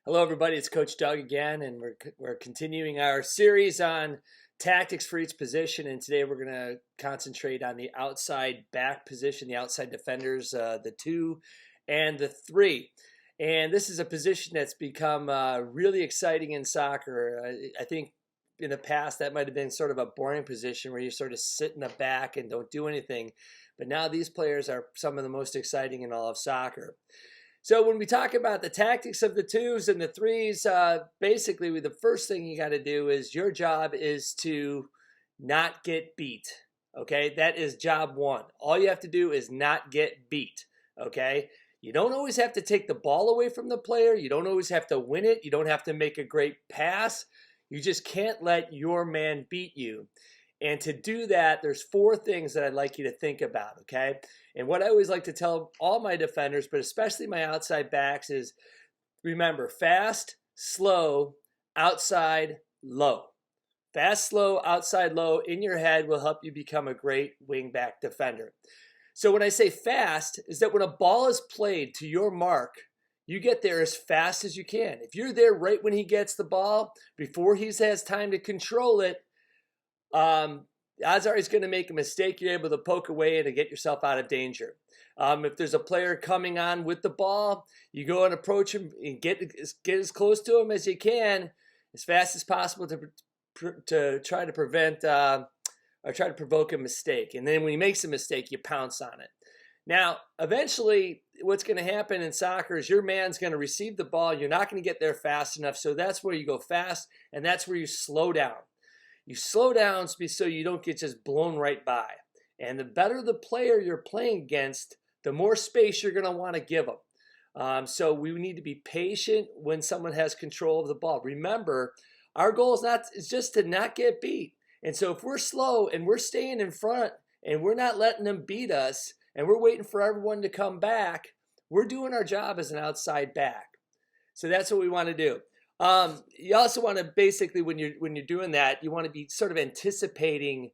Hello, everybody. It's Coach Doug again, and we're continuing our series on tactics for each position. And today we're going to concentrate on the outside back position, the outside defenders, the 2 and the 3. And this is a position that's become really exciting in soccer. I think in the past that might have been sort of a boring position where you sort of sit in the back and don't do anything. But now these players are some of the most exciting in all of soccer. So when we talk about the tactics of the 2s and the 3s, basically the first thing you got to do is your job is to not get beat. Okay, that is job 1. All you have to do is not get beat. Okay, you don't always have to take the ball away from the player. You don't always have to win it. You don't have to make a great pass. You just can't let your man beat you. And to do that, there's 4 things that I'd like you to think about, okay? And what I always like to tell all my defenders, but especially my outside backs, is remember, fast, slow, outside, low. Fast, slow, outside, low in your head will help you become a great wing-back defender. So when I say fast, is that when a ball is played to your mark, you get there as fast as you can. If you're there right when he gets the ball, before he has time to control it, odds are he's going to make a mistake. You're able to poke away and to get yourself out of danger. If there's a player coming on with the ball, you go and approach him and get as close to him as you can, as fast as possible to try to prevent or try to provoke a mistake. And then when he makes a mistake, you pounce on it. Now, eventually, what's going to happen in soccer is your man's going to receive the ball. You're not going to get there fast enough. So that's where you go fast, and that's where you slow down. You slow down so you don't get just blown right by. And the better the player you're playing against, the more space you're going to want to give them. So we need to be patient when someone has control of the ball. Remember, our goal is just to not get beat. And so if we're slow and we're staying in front and we're not letting them beat us and we're waiting for everyone to come back, we're doing our job as an outside back. So that's what we want to do. You also want to basically, when you're doing that, you want to be sort of anticipating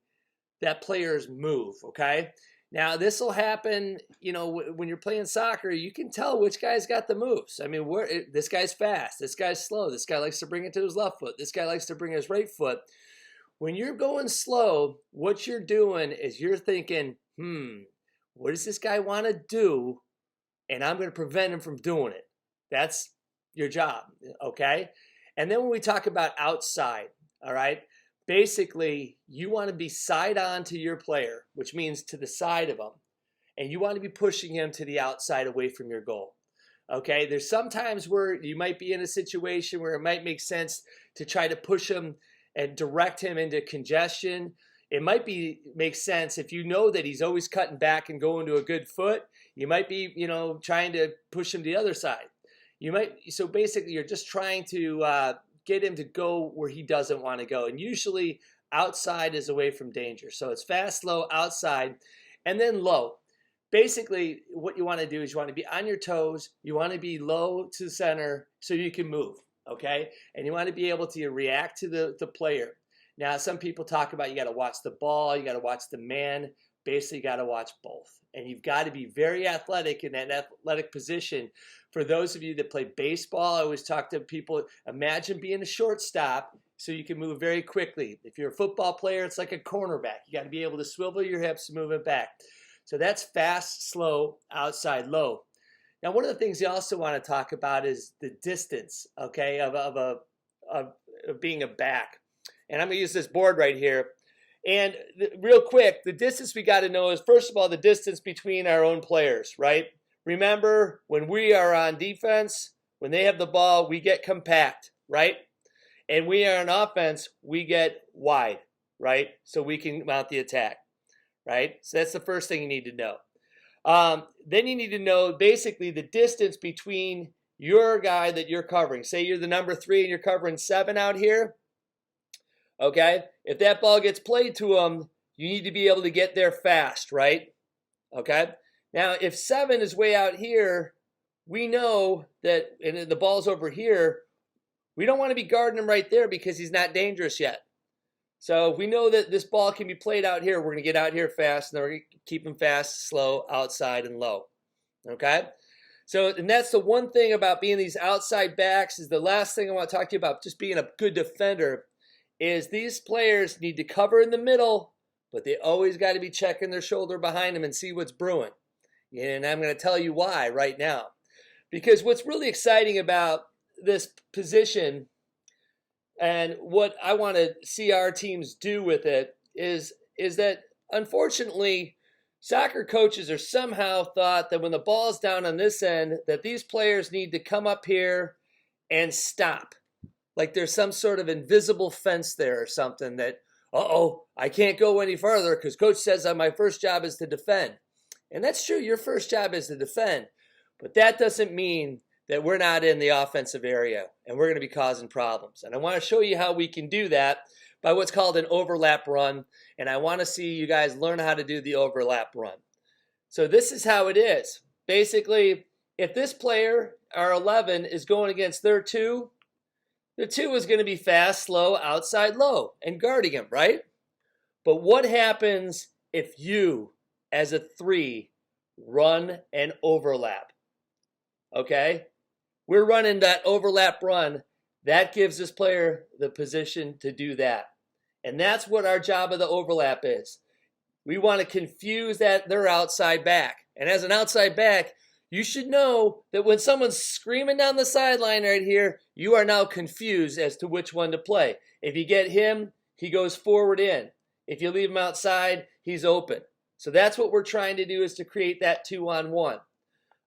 that player's move. Okay. Now this will happen, when you're playing soccer, you can tell which guy's got the moves. I mean, this guy's fast, this guy's slow, this guy likes to bring it to his left foot, this guy likes to bring his right foot. When you're going slow, what you're doing is you're thinking, what does this guy want to do? And I'm going to prevent him from doing it. That's your job, okay? And then when we talk about outside, all right, basically you want to be side on to your player, which means to the side of him, and you want to be pushing him to the outside away from your goal, okay? There's sometimes where you might be in a situation where it might make sense to try to push him and direct him into congestion. It might make sense if you know that he's always cutting back and going to a good foot. You might be, trying to push him to the other side. So basically you're just trying to get him to go where he doesn't want to go. And usually outside is away from danger. So it's fast, slow, outside, and then low. Basically what you want to do is you want to be on your toes. You want to be low to the center so you can move, okay? And you want to be able to react to the player. Now, some people talk about you got to watch the ball, you got to watch the man. Basically, you got to watch both. And you've got to be very athletic in that athletic position. For those of you that play baseball, I always talk to people, imagine being a shortstop so you can move very quickly. If you're a football player, it's like a cornerback. You got to be able to swivel your hips and move it back. So that's fast, slow, outside, low. Now, one of the things you also want to talk about is the distance, okay, of being a back. And I'm going to use this board right here. And real quick, the distance we got to know is, first of all, the distance between our own players, right? Remember, when we are on defense, when they have the ball, we get compact, right? And we are on offense, we get wide, right? So we can mount the attack, right? So that's the first thing you need to know. Then you need to know basically the distance between your guy that you're covering. Say you're the number 3 and you're covering 7 out here. Okay, if that ball gets played to him, you need to be able to get there fast, right? Okay, now if 7 is way out here, we know that, and the ball's over here, we don't want to be guarding him right there because he's not dangerous yet. So if we know that this ball can be played out here, we're going to get out here fast, and then we're going to keep him fast, slow, outside, and low. Okay, So, and that's the one thing about being these outside backs is the last thing I want to talk to you about, just being a good defender, is these players need to cover in the middle, but they always got to be checking their shoulder behind them and see what's brewing. And I'm going to tell you why right now. Because what's really exciting about this position and what I want to see our teams do with it is that, unfortunately, soccer coaches are somehow thought that when the ball's down on this end, that these players need to come up here and stop. Like there's some sort of invisible fence there or something that, I can't go any further because coach says that my first job is to defend. And that's true, your first job is to defend. But that doesn't mean that we're not in the offensive area and we're going to be causing problems. And I want to show you how we can do that by what's called an overlap run. And I want to see you guys learn how to do the overlap run. So this is how it is. Basically, if this player, our 11, is going against their 2, the 2 is going to be fast, slow, outside, low, and guarding him, right? But what happens if you, as a 3, run and overlap? Okay? We're running that overlap run. That gives this player the position to do that. And that's what our job of the overlap is. We want to confuse that their outside back. And as an outside back, you should know that when someone's screaming down the sideline right here, you are now confused as to which one to play. If you get him, he goes forward in. If you leave him outside, he's open. So that's what we're trying to do, is to create that 2-on-1.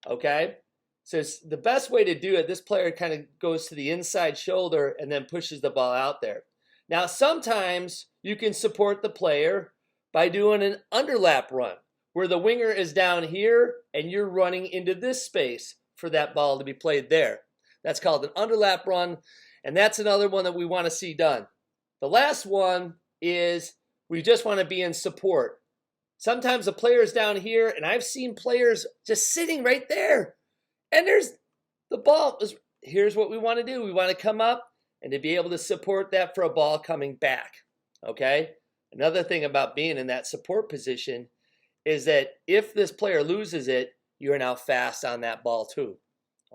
Okay? So the best way to do it, this player kind of goes to the inside shoulder and then pushes the ball out there. Now, sometimes you can support the player by doing an underlap run, where the winger is down here and you're running into this space for that ball to be played there. That's called an underlap run, and that's another one that we want to see done. The last one is we just want to be in support. Sometimes the player is down here, and I've seen players just sitting right there. And there's the ball. Here's what we want to do. We want to come up and to be able to support that for a ball coming back. Okay? Another thing about being in that support position is that if this player loses it, you are now fast on that ball too.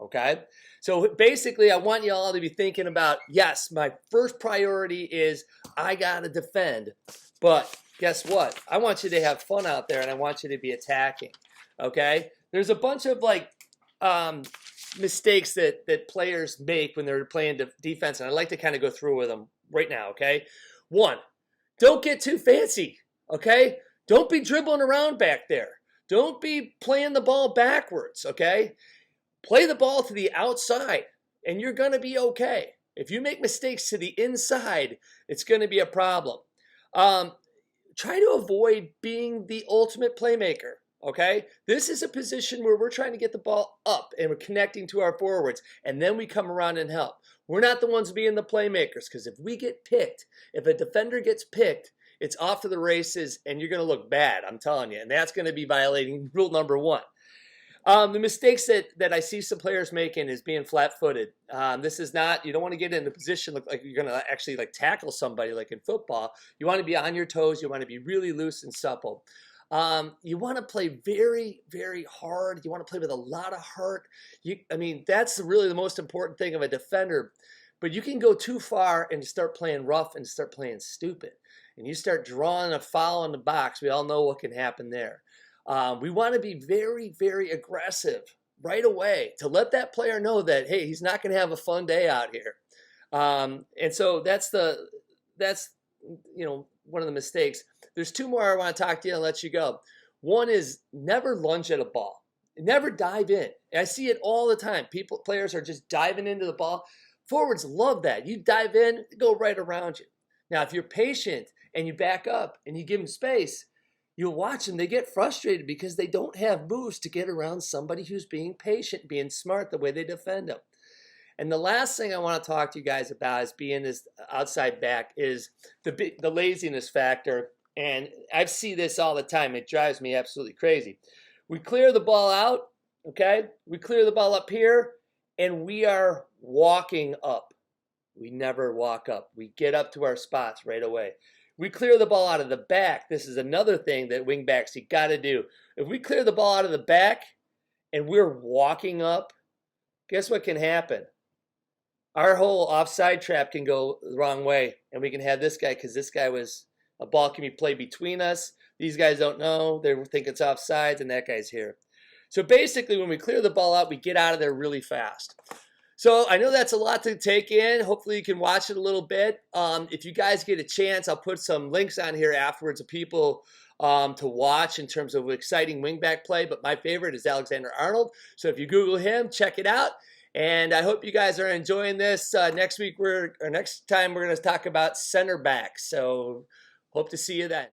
Okay? So basically, I want you all to be thinking about, yes, my first priority is I got to defend. But guess what? I want you to have fun out there, and I want you to be attacking. Okay? There's a bunch of mistakes that players make when they're playing defense, and I'd like to kind of go through with them right now, okay? 1, don't get too fancy, okay? Don't be dribbling around back there. Don't be playing the ball backwards, okay? Play the ball to the outside, and you're going to be okay. If you make mistakes to the inside, it's going to be a problem. Try to avoid being the ultimate playmaker. Okay, this is a position where we're trying to get the ball up and we're connecting to our forwards, and then we come around and help. We're not the ones being the playmakers, because if we get picked, if a defender gets picked, it's off to the races and you're going to look bad, I'm telling you. And that's going to be violating rule number 1. The mistakes that I see some players making is being flat-footed. This is not, you don't want to get in a position look like you're going to actually tackle somebody like in football. You want to be on your toes. You want to be really loose and supple. You want to play very, very hard. You want to play with a lot of heart. That's really the most important thing of a defender. But you can go too far and start playing rough and start playing stupid. And you start drawing a foul in the box. We all know what can happen there. We want to be very, very aggressive right away to let that player know that, hey, he's not going to have a fun day out here. And so that's one of the mistakes. There's 2 more I want to talk to you and let you go. One is never lunge at a ball. Never dive in. I see it all the time. Players are just diving into the ball. Forwards love that. You dive in, go right around you. Now, if you're patient and you back up and you give them space, you'll watch them. They get frustrated because they don't have moves to get around somebody who's being patient, being smart the way they defend them. And the last thing I want to talk to you guys about is being this outside back is the laziness factor. And I see this all the time. It drives me absolutely crazy. We clear the ball out, okay? We clear the ball up here, and we are walking up. We never walk up. We get up to our spots right away. We clear the ball out of the back. This is another thing that wing backs you got to do. If we clear the ball out of the back and we're walking up, guess what can happen? Our whole offside trap can go the wrong way, and we can have this guy, because this guy was, a ball can be played between us. These guys don't know. They think it's offsides, and that guy's here. So basically, when we clear the ball out, we get out of there really fast. So I know that's a lot to take in. Hopefully you can watch it a little bit. If you guys get a chance, I'll put some links on here afterwards of people to watch in terms of exciting wingback play. But my favorite is Alexander Arnold. So if you Google him, check it out. And I hope you guys are enjoying this. Next time we're going to talk about center backs. So hope to see you then.